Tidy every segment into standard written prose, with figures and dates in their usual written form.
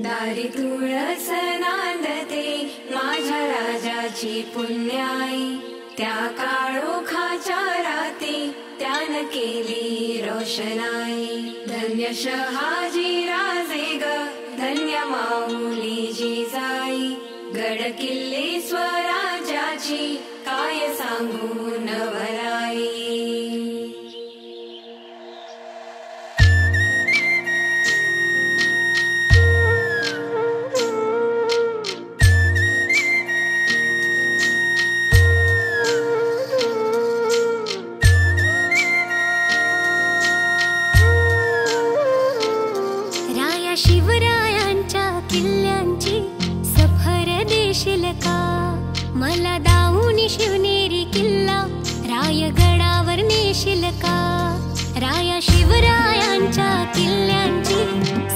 दारी तुळस नांदते माझ्या राजाची पुण्याई, त्या काळोखाच्या राती त्यान केली रोषणाई. धन्य शहाजी राजे ग, धन्य माऊली जिजाई, गड किल्ले स्वराज्याची काय सांगू नवलाई. शिवरायांच्या किल्ल्यांची सफर देशील का? मला दाऊनी शिवनेरी किल्ला रायगडावर नेशील का? राया शिवरायांच्या किल्ल्यांची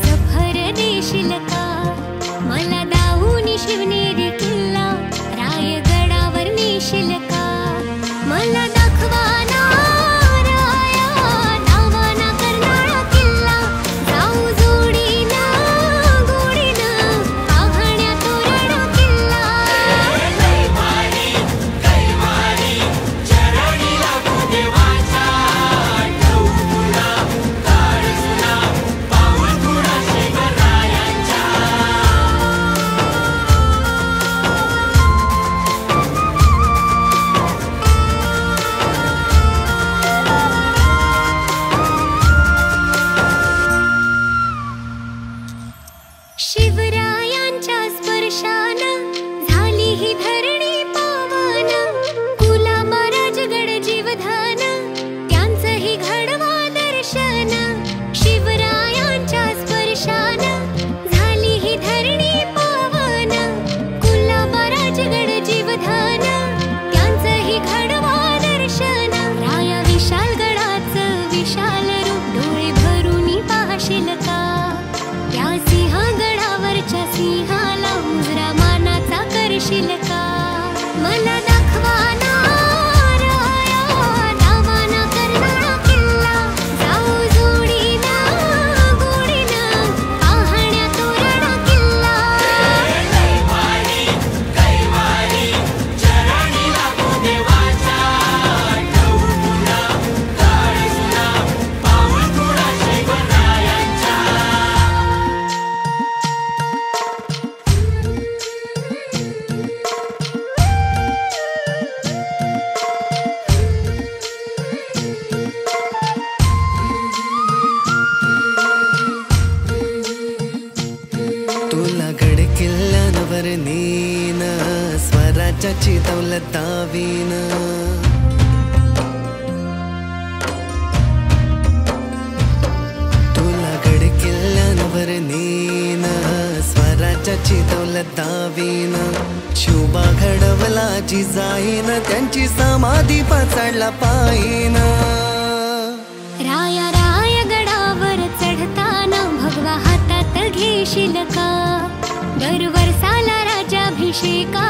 सफर देशील का? मला दाऊनी शिवनेरी किल्ला रायगडावर नेशील का? मला दाखवा शिवरायांच्या स्पर्शानं झाली ही धरणी पावन, कुलाबा राजगड जीवधान त्यांचंही घडवा दर्शन. शिवरायांच्या स्पर्शानं झाली ही धरणी पावन, कुलाबा राजगड जीवधान त्यांचंही घडवा दर्शन. राया विशालगडाचं विशाल रूप डोळे भरून पाहशील का? त्या सिंहगडावरच्या सिंहाला मुजरा मानाचा करशील का? मला दाखवा ना राया दावाना करणारा किल्ला, जाऊ जोडीनं गोडीनं पाहण्या तोरणा किल्ला. तुला गड किल्ल्यांवर नेन, स्वराज्याची दौलत दावीन. तुला गड किल्ल्यांवर नेन, स्वराज्याची दौलत दावीन. शोभा घडवला जिजाईन, त्यांची समाधी पचडला पायीन. राया रायगडावर चढताना भगवा हातात घेशील का? दरवर्षाला राज्याभिषेका